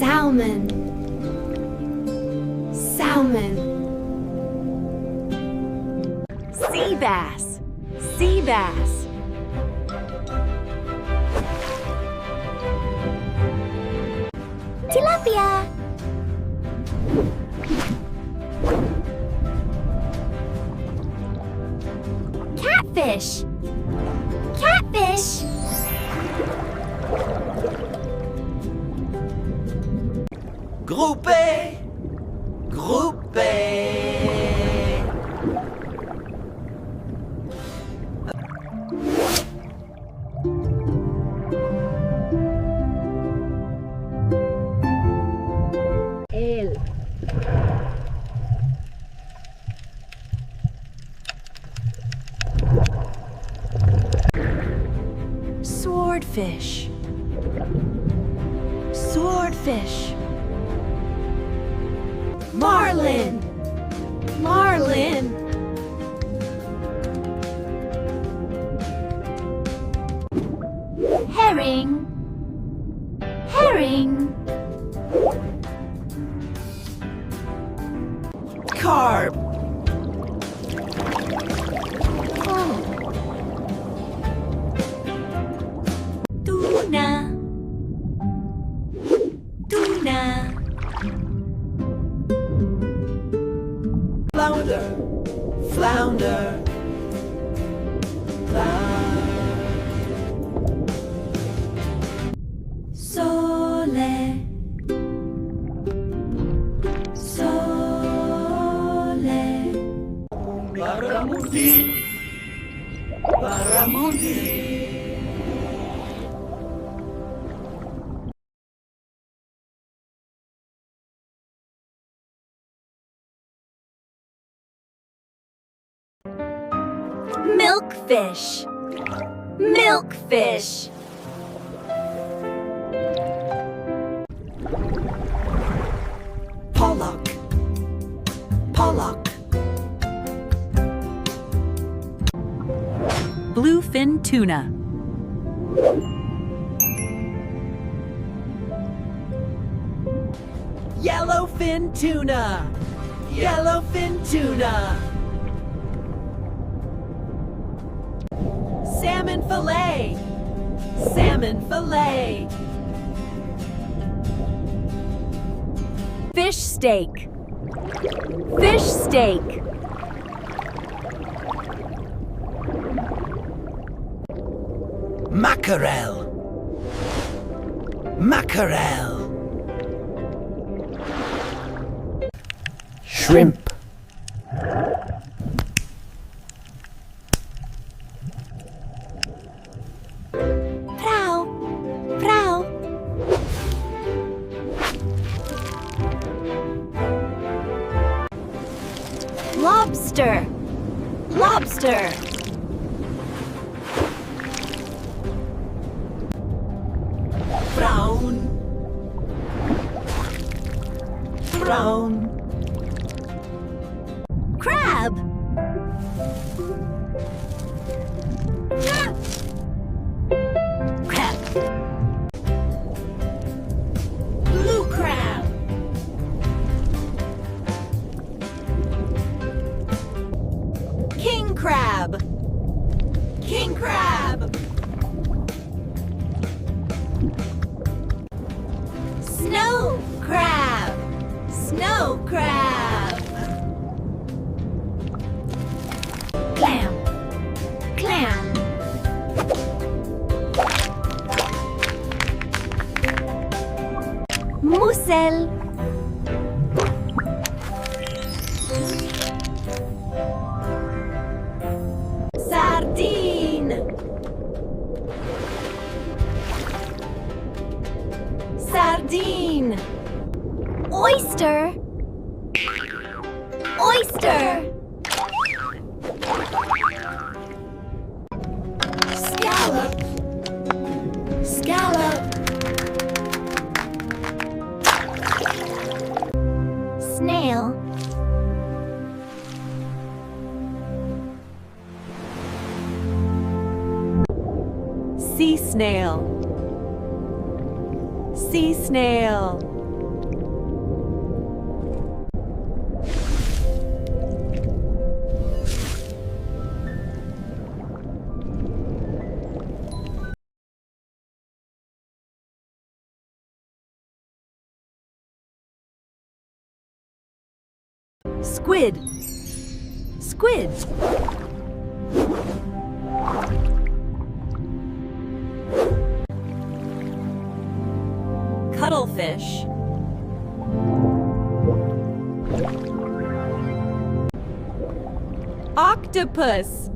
Salmon. Salmon. Sea bass. Sea bass. Tilapia. Catfish. Catfish. Groupé, groupé. El. Swordfish. Swordfish. Marlin. Marlin. Herring. Herring. Carp, Oh. Tuna. Tuna. flounder, flounder. Sole. Sole. Baramundi, baramundi. Milkfish. Milkfish. Pollock, pollock. Bluefin tuna. Yellowfin tuna, yellowfin tuna. Salmon fillet, salmon fillet. Fish steak. Fish steak. Mackerel, mackerel. Shrimp, Prau. Prau. Lobster. Lobster. brown, brown. Crab. Crab, blue crab. King crab. King crab, Snow crab. Snow crab. Clam. Clam. Mussel. Sardine. Sardine. Oyster. Oyster. Scallop. Scallop. Snail. Sea snail. Sea snail. Squid. Squid. Cuttlefish. Octopus.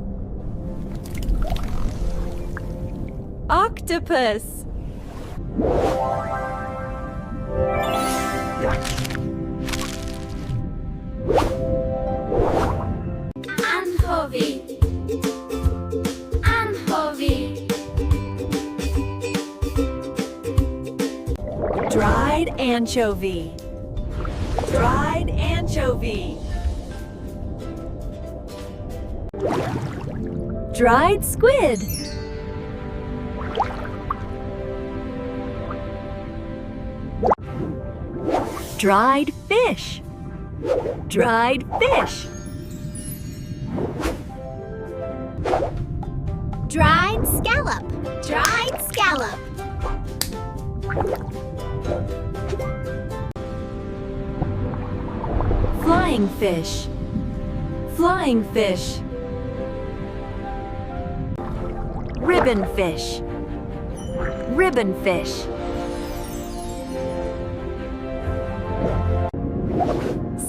Octopus. Anchovy. Anchovy. Dried anchovy. Dried anchovy. Dried squid. Dried fish. Dried fish. Dried scallop. Dried scallop. Flying fish. Flying fish. Ribbon fish. Ribbon fish.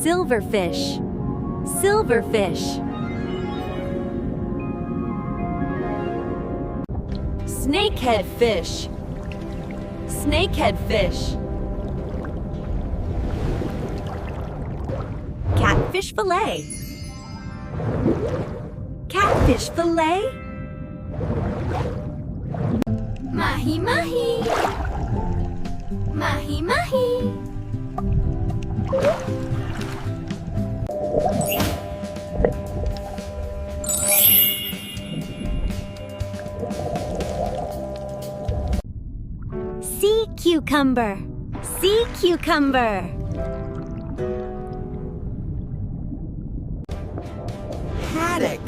Silverfish. Silverfish. Snakehead fish. Snakehead fish. Catfish fillet. Catfish fillet. Mahi mahi. Mahi mahi. Sea cucumber. Sea cucumber. Haddock.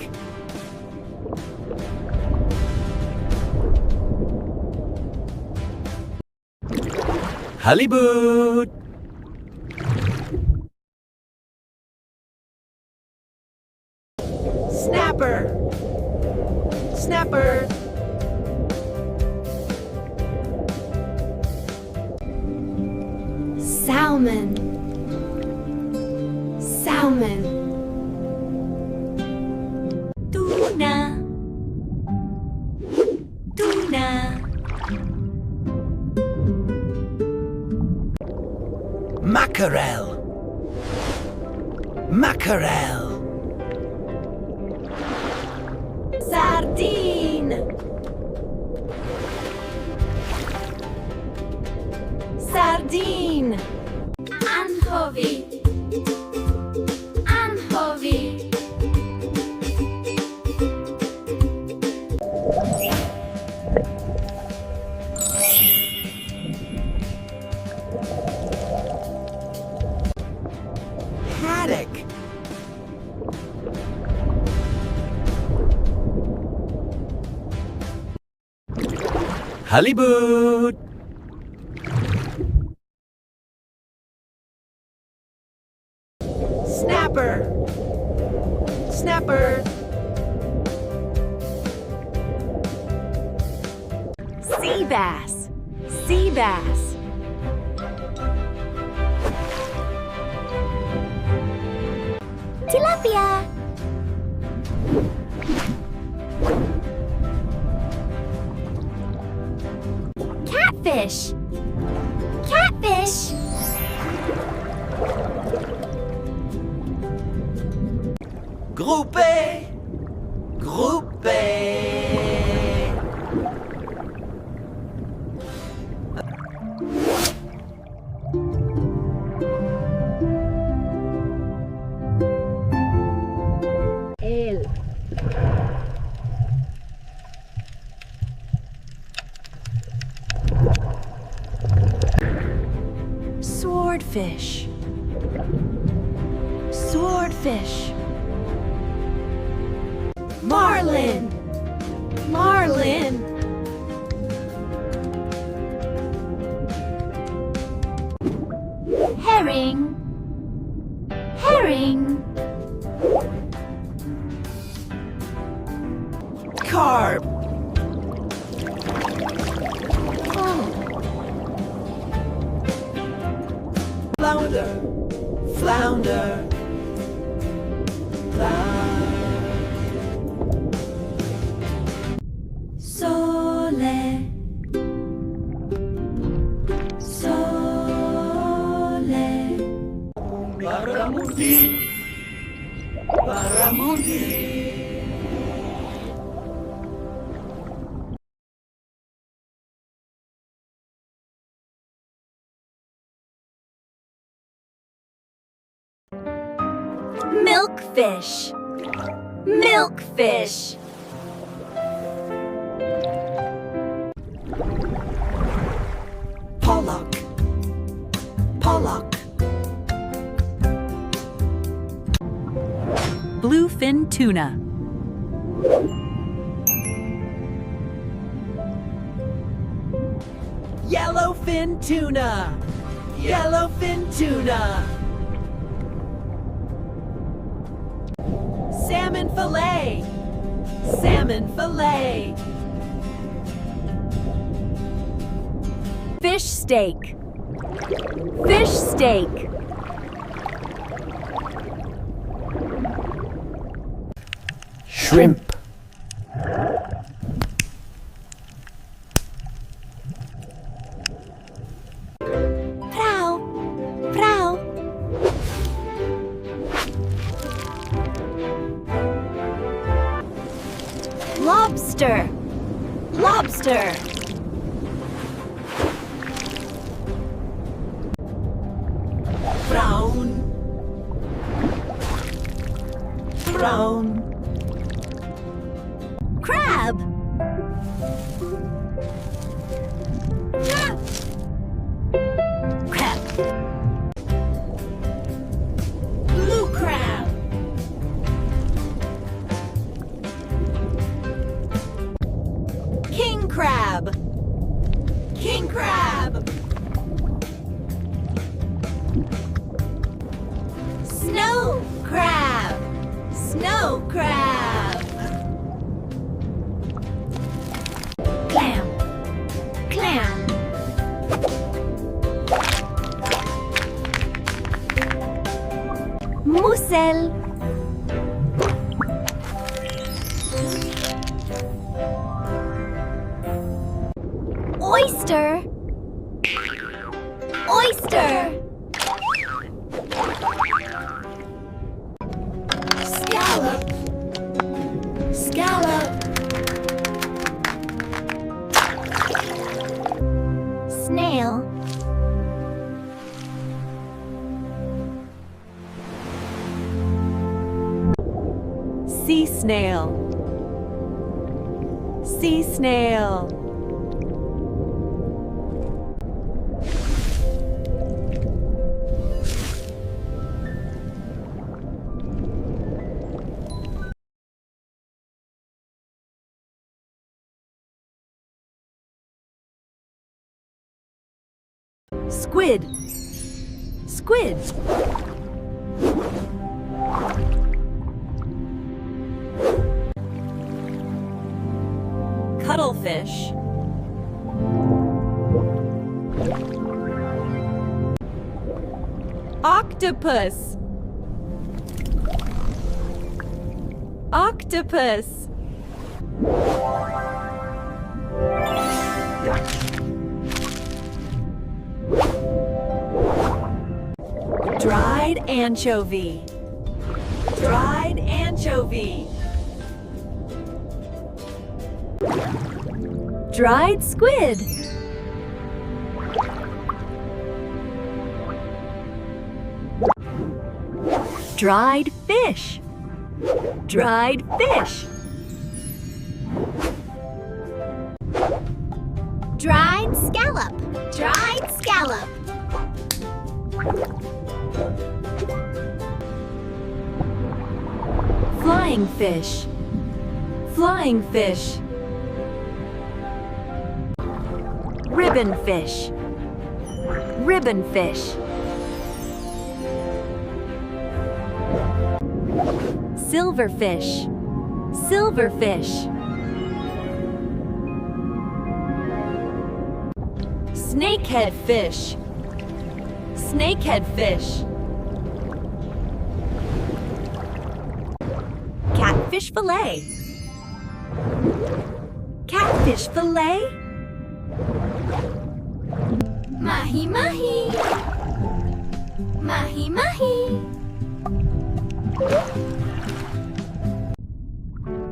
Halibut. Snapper. Snapper. Salmon. Salmon. Tuna. Tuna. Mackerel. Mackerel. Sardine. Sardine. Anchovy. Anchovy. Haddock. Halibut. Snapper. Snapper. Sea bass. Sea bass. Tilapia. Catfish. Catfish. Groupé. Groupé. Swordfish. Swordfish. Marlin. Marlin. Herring. Herring. herring, Carp. Flounder. Flounder. sole, sole, Baramundi. Baramundi. Milkfish. Milkfish. Pollock. Pollock. Bluefin tuna. Yellowfin tuna. Yellowfin tuna. Salmon fillet. Salmon fillet. Fish steak. Fish steak. Shrimp. Prow. Prow. Lobster. Lobster. Brown. Brown. Crab. Crab. Blue crab. King crab. King crab. Snow crab. Snow crab. Clam. Clam. Mussel. Oyster. Oyster. Scallop. Scallop. Snail. Sea snail. Sea snail. Squid. Squid. Cuttlefish. Octopus. Octopus. Dried anchovy. Dried anchovy. Dried squid. Dried fish. Dried fish. dried scallop, dried scallop. Flying fish. Flying fish. Ribbon fish. Ribbon fish. Silverfish. Silverfish. Snakehead fish. Snakehead fish. Catfish fillet. Catfish fillet. Mahi mahi. Mahi mahi.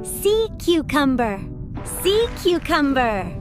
Sea cucumber. Sea cucumber.